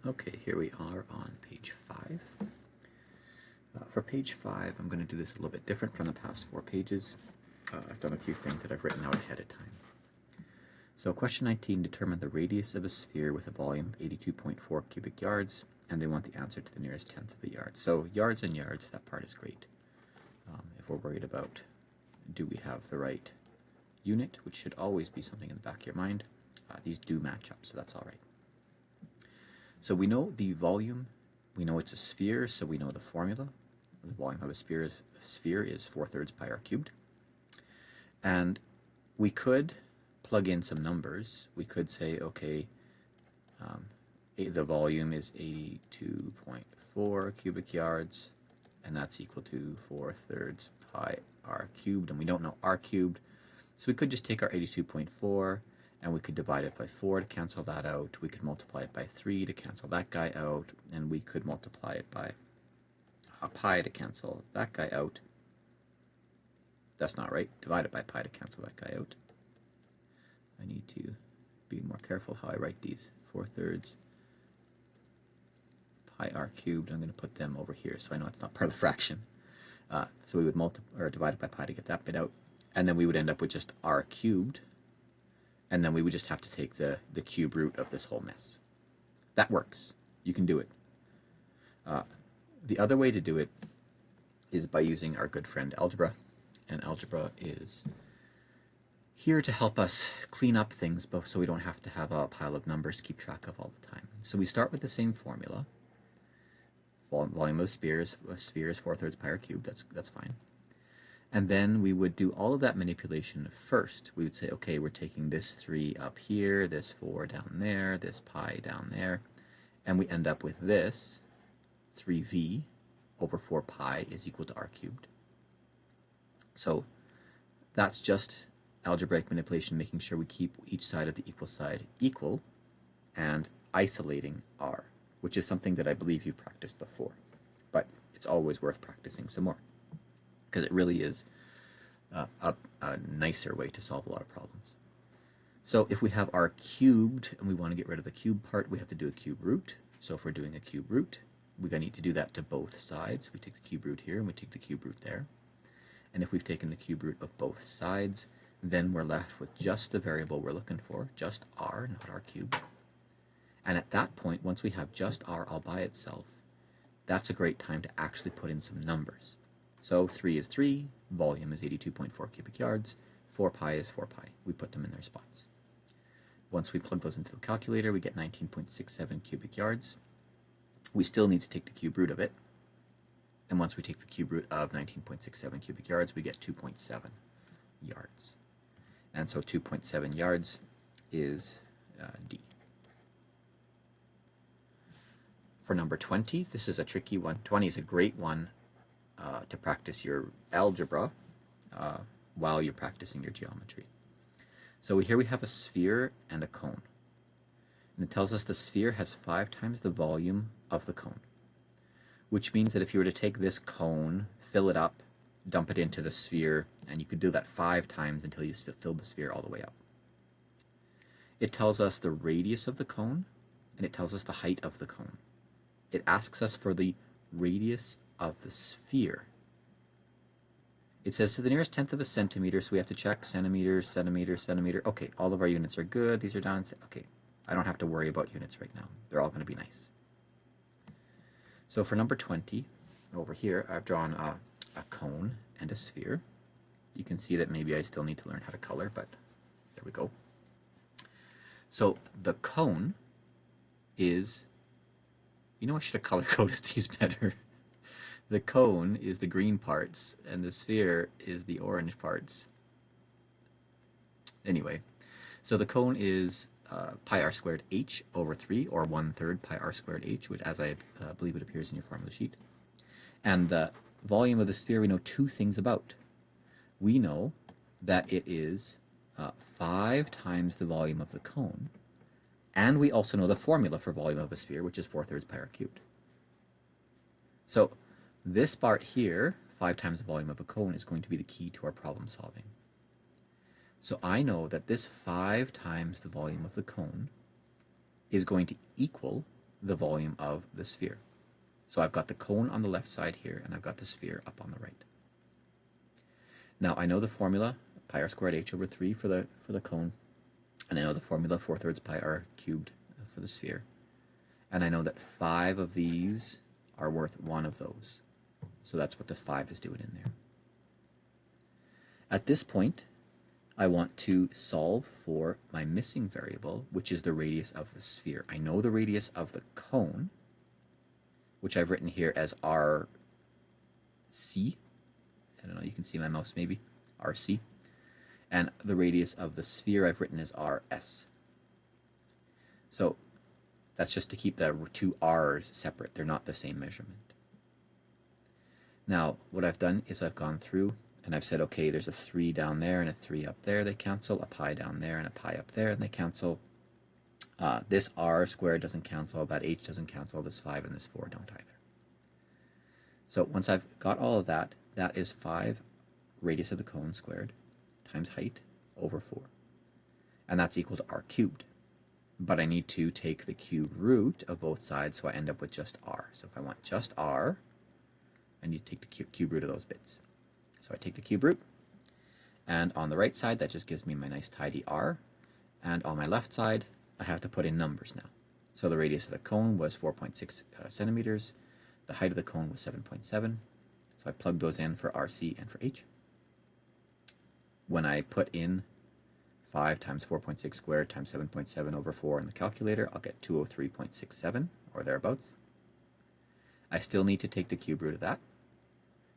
Okay, here we are on page 5. For page 5, I'm going to do this a little bit different from the past 4 pages. I've done a few things that I've written out ahead of time. So question 19, determine the radius of a sphere with a volume of 82.4 cubic yards, and they want the answer to the nearest tenth of a yard. So yards and yards, that part is great. If we're worried about do we have the right unit, which should always be something in the back of your mind, these do match up, so that's all right. So we know the volume, we know it's a sphere, so we know the formula. The volume of a sphere is 4/3 pi r cubed. And we could plug in some numbers. We could say, okay, the volume is 82.4 cubic yards, and that's equal to 4/3 pi r cubed, and we don't know r cubed, so we could just take our 82.4 and we could divide it by 4 to cancel that out. We could multiply it by 3 to cancel that guy out, and we could multiply it by pi to cancel that guy out. That's not right. Divide it by pi to cancel that guy out. I need to be more careful how I write these. 4/3 pi r cubed. I'm going to put them over here so I know it's not part of the fraction. So we would divide it by pi to get that bit out, and then we would end up with just r cubed, and then we would just have to take the cube root of this whole mess. That works. You can do it. The other way to do it is by using our good friend algebra, and algebra is here to help us clean up things so we don't have to have a pile of numbers to keep track of all the time. So we start with the same formula. Volume of a sphere is 4/3 pi r cubed. That's fine. And then we would do all of that manipulation first. We would say, okay, we're taking this 3 up here, this 4 down there, this pi down there, and we end up with this 3v over 4 pi is equal to r cubed. So that's just algebraic manipulation, making sure we keep each side of the equal side equal and isolating r, which is something that I believe you've practiced before, but it's always worth practicing some more because it really is a nicer way to solve a lot of problems. So if we have r cubed and we want to get rid of the cube part, we have to do a cube root. So if we're doing a cube root, we're going to need to do that to both sides. We take the cube root here and we take the cube root there. And if we've taken the cube root of both sides, then we're left with just the variable we're looking for, just r, not r cubed. And at that point, once we have just r all by itself, that's a great time to actually put in some numbers. So 3 is 3, volume is 82.4 cubic yards, 4 pi is 4 pi. We put them in their spots. Once we plug those into the calculator, we get 19.67 cubic yards. We still need to take the cube root of it. And once we take the cube root of 19.67 cubic yards, we get 2.7 yards. And so 2.7 yards is D. For number 20, this is a tricky one. 20 is a great one to practice your algebra while you're practicing your geometry. So here we have a sphere and a cone. And it tells us the sphere has 5 times the volume of the cone, which means that if you were to take this cone, fill it up, dump it into the sphere, and you could do that 5 times until you filled the sphere all the way up. It tells us the radius of the cone, and it tells us the height of the cone. It asks us for the radius of the sphere. It says to the nearest tenth of a centimeter, so we have to check centimeter, centimeter, centimeter. Okay, all of our units are good. These are down. Okay, I don't have to worry about units right now. They're all going to be nice. So for number 20, over here, I've drawn a cone and a sphere. You can see that maybe I still need to learn how to color, but there we go. So the cone is, I should have color-coded these better. The cone is the green parts, and the sphere is the orange parts. Anyway, so the cone is pi r squared h over 3, or 1/3 pi r squared h, which, as I believe it appears in your formula sheet. And the volume of the sphere we know 2 things about. We know that it is 5 times the volume of the cone, and we also know the formula for volume of a sphere, which is 4/3 pi r cubed. So this part here, 5 times the volume of a cone, is going to be the key to our problem solving. So I know that this 5 times the volume of the cone is going to equal the volume of the sphere. So I've got the cone on the left side here, and I've got the sphere up on the right. Now I know the formula, pi r squared h over 3 for the cone, and I know the formula 4/3 pi r cubed for the sphere. And I know that 5 of these are worth 1 of those. So that's what the 5 is doing in there. At this point, I want to solve for my missing variable, which is the radius of the sphere. I know the radius of the cone, which I've written here as RC. I don't know, you can see my mouse maybe, RC. And the radius of the sphere I've written as RS. So that's just to keep the two R's separate. They're not the same measurement. Now, what I've done is I've gone through and I've said, okay, there's a 3 down there and a 3 up there. They cancel. A pi down there and a pi up there, and they cancel. This r squared doesn't cancel. That h doesn't cancel. This 5 and this 4 don't either. So once I've got all of that, that is 5 radius of the cone squared times height over 4. And that's equal to r cubed. But I need to take the cube root of both sides, so I end up with just r. So if I want just r, I need to take the cube root of those bits. So I take the cube root, and on the right side, that just gives me my nice tidy r. And on my left side, I have to put in numbers now. So the radius of the cone was 4.6 centimeters. The height of the cone was 7.7. So I plugged those in for RC and for H. When I put in 5 times 4.6 squared times 7.7 over 4 in the calculator, I'll get 203.67, or thereabouts. I still need to take the cube root of that,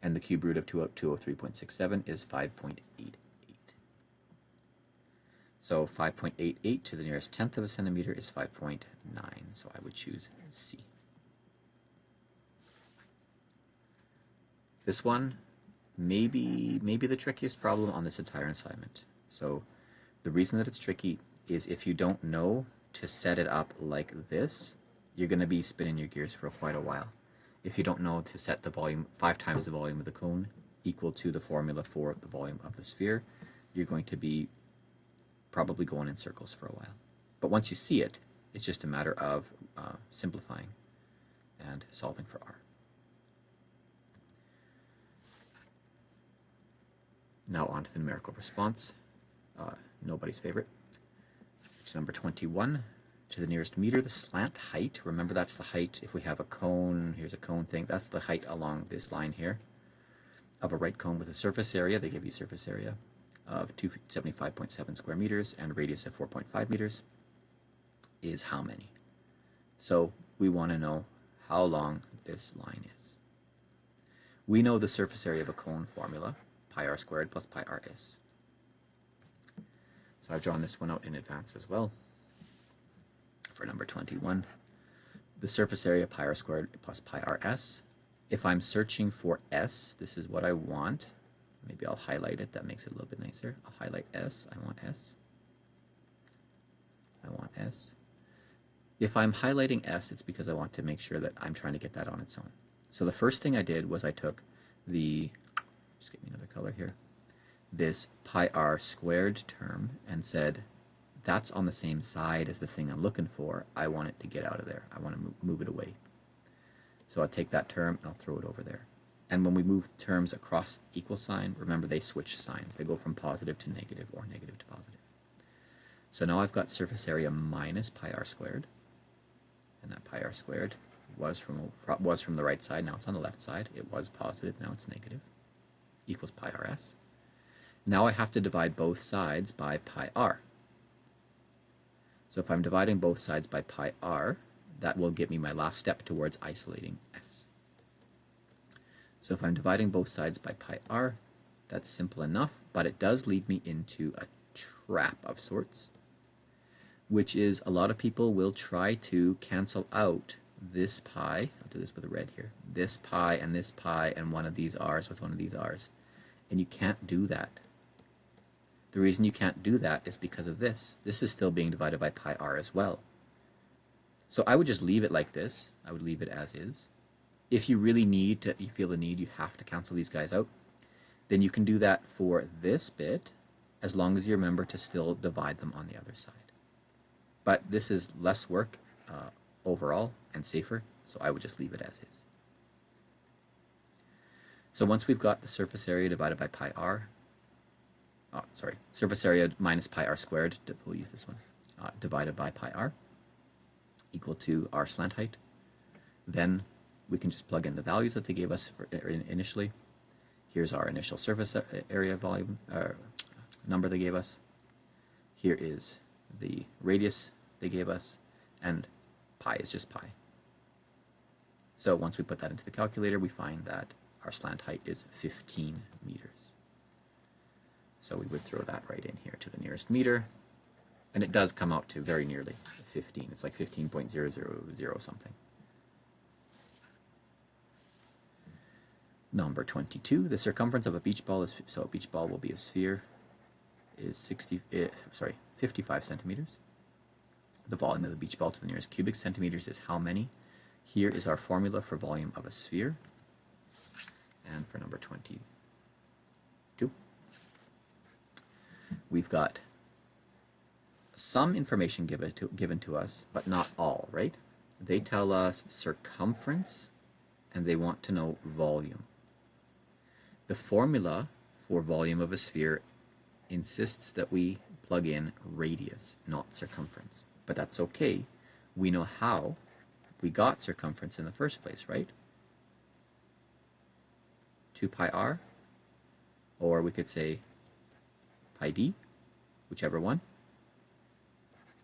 and the cube root of 203.67 is 5.88. So 5.88 to the nearest tenth of a centimeter is 5.9, so I would choose C. This one may be the trickiest problem on this entire assignment. So the reason that it's tricky is if you don't know to set it up like this, you're going to be spinning your gears for quite a while. If you don't know to set the volume 5 times the volume of the cone equal to the formula for the volume of the sphere, you're going to be probably going in circles for a while. But once you see it, it's just a matter of simplifying and solving for r. Now on to the numerical response. Nobody's favorite. It's number 21. To the nearest meter, the slant height. Remember, that's the height. If we have a cone, here's a cone thing. That's the height along this line here of a right cone with a surface area. They give you surface area of 275.7 square meters and radius of 4.5 meters is how many? So we want to know how long this line is. We know the surface area of a cone formula, pi r squared plus pi rs. So I've drawn this one out in advance as well. For number 21, the surface area pi r squared plus pi rs. If I'm searching for s, this is what I want. Maybe I'll highlight it. That makes it a little bit nicer. I'll highlight s. I want s. I want s. If I'm highlighting s, it's because I want to make sure that I'm trying to get that on its own. So the first thing I did was I took the, just get me another color here, this pi r squared term and said, that's on the same side as the thing I'm looking for. I want it to get out of there. I want to move it away. So I'll take that term and I'll throw it over there. And when we move terms across equal sign, remember they switch signs. They go from positive to negative or negative to positive. So now I've got surface area minus pi r squared. And that pi r squared was from the right side. Now it's on the left side. It was positive. Now it's negative. Equals pi rs. Now I have to divide both sides by pi r. So if I'm dividing both sides by pi r, that will give me my last step towards isolating s. So if I'm dividing both sides by pi r, that's simple enough, but it does lead me into a trap of sorts, which is a lot of people will try to cancel out this pi, I'll do this with a red here, this pi and one of these r's with one of these r's, and you can't do that. The reason you can't do that is because of this. This is still being divided by pi r as well. So I would just leave it like this. I would leave it as is. If you really need to, you feel the need, you have to cancel these guys out, then you can do that for this bit as long as you remember to still divide them on the other side. But this is less work overall and safer, so I would just leave it as is. So once we've got the surface area divided by pi r, surface area minus pi r squared, we'll use this one, divided by pi r, equal to our slant height, then we can just plug in the values that they gave us initially. Here's our initial surface area volume number they gave us. Here is the radius they gave us, and pi is just pi. So once we put that into the calculator, we find that our slant height is 15 meters. So we would throw that right in here to the nearest meter, and it does come out to very nearly 15. It's like 15.000 something. Number 22, the circumference of a beach ball is, so a beach ball will be a sphere, is 55 centimeters. The volume of the beach ball to the nearest cubic centimeters is how many? Here is our formula for volume of a sphere. And for number 22, we've got some information given to us, but not all, right? They tell us circumference, and they want to know volume. The formula for volume of a sphere insists that we plug in radius, not circumference. But that's okay. We know how we got circumference in the first place, right? 2 pi r, or we could say pi d, whichever one.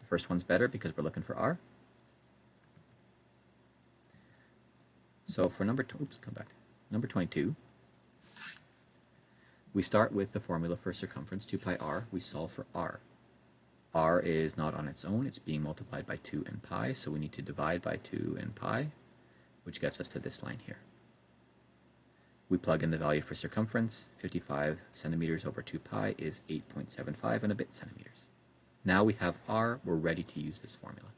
The first one's better because we're looking for r. So for number 22, we start with the formula for circumference, 2 pi r. We solve for r. R is not on its own, it's being multiplied by 2 and pi, so we need to divide by 2 and pi, which gets us to this line here. We plug in the value for circumference, 55 centimeters over 2 pi is 8.75 and a bit centimeters. Now we have r, we're ready to use this formula.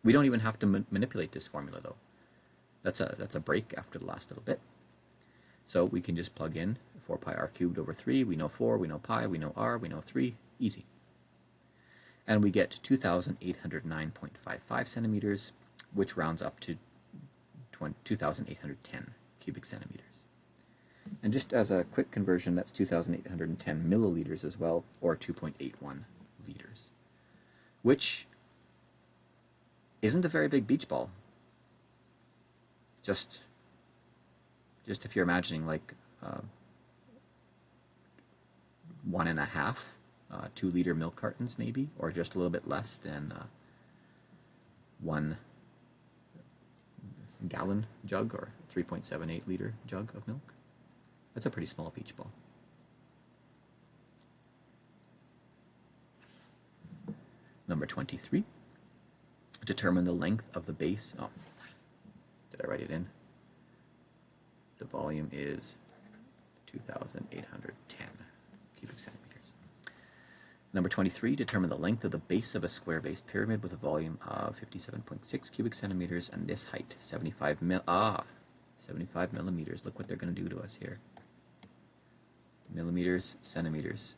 We don't even have to manipulate this formula though. That's a break after the last little bit. So we can just plug in 4 pi r cubed over 3, we know 4, we know pi, we know r, we know 3, easy. And we get 2,809.55 centimeters, which rounds up to 2,810 cubic centimeters. And just as a quick conversion, that's 2,810 milliliters as well, or 2.81 liters, which isn't a very big beach ball. Just if you're imagining like 1.5 2-liter milk cartons maybe, or just a little bit less than 1 gallon jug or 3.78 liter jug of milk. That's a pretty small beach ball. Number 23, determine the length of the base. Oh, did I write it in? The volume is 2,810 cubic centimeters. Number 23, determine the length of the base of a square-based pyramid with a volume of 57.6 cubic centimeters and this height, 75 millimeters. Look what they're going to do to us here. Millimeters, centimeters.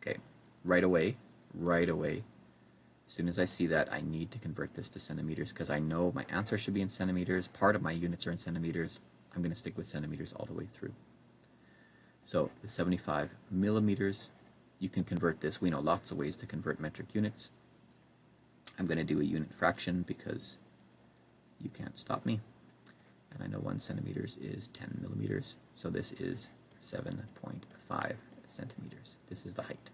Okay, right away, as soon as I see that, I need to convert this to centimeters because I know my answer should be in centimeters. Part of my units are in centimeters. I'm going to stick with centimeters all the way through. So the 75 millimeters, you can convert this. We know lots of ways to convert metric units. I'm going to do a unit fraction because you can't stop me. And I know 1 centimeters is 10 millimeters. So this is 7.5 centimeters. This is the height.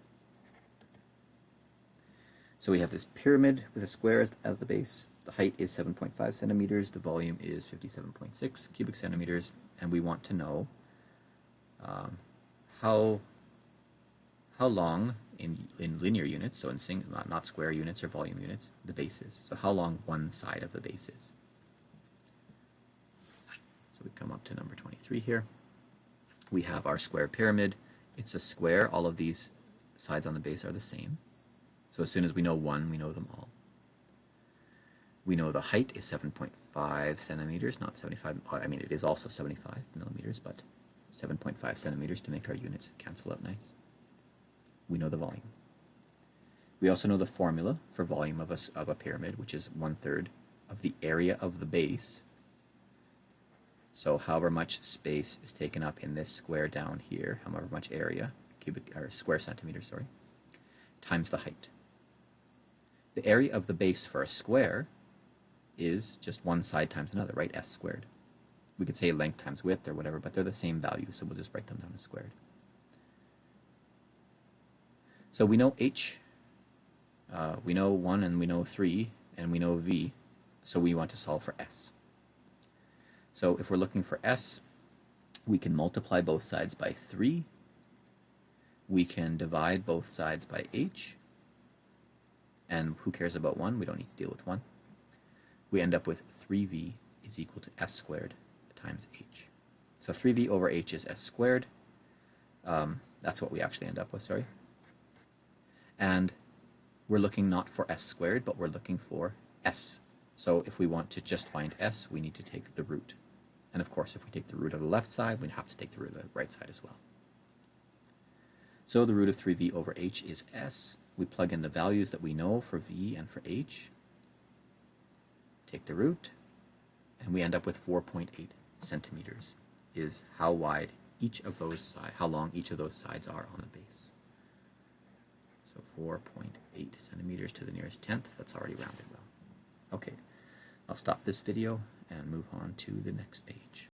So we have this pyramid with a square as the base. The height is 7.5 centimeters. The volume is 57.6 cubic centimeters. And we want to know how long in linear units, so in not square units or volume units, the base is. So how long one side of the base is. So we come up to number 23 here. We have our square pyramid. It's a square. All of these sides on the base are the same. So as soon as we know one, we know them all. We know the height is 7.5 centimeters, not 75. I mean, it is also 75 millimeters, but 7.5 centimeters to make our units cancel out nice. We know the volume. We also know the formula for volume of a pyramid, which is 1/3 of the area of the base. So however much space is taken up in this square down here, however much area, cubic or square centimeters, sorry, times the height. The area of the base for a square is just one side times another, right? S squared. We could say length times width or whatever, but they're the same value, so we'll just write them down as squared. So we know h, we know 1 and we know 3, and we know v, so we want to solve for s. So if we're looking for s, we can multiply both sides by 3. We can divide both sides by h. And who cares about 1? We don't need to deal with 1. We end up with 3v is equal to s squared times h. So 3v over h is s squared. That's what we actually end up with, sorry. And we're looking not for s squared, but we're looking for s. So if we want to just find s, we need to take the root. And of course, if we take the root of the left side, we'd have to take the root of the right side as well. So the root of 3v over h is s. We plug in the values that we know for v and for h, take the root, and we end up with 4.8 centimeters is how wide each of those sides, how long each of those sides are on the base. So 4.8 centimeters to the nearest tenth, that's already rounded well. Okay, I'll stop this video and move on to the next page.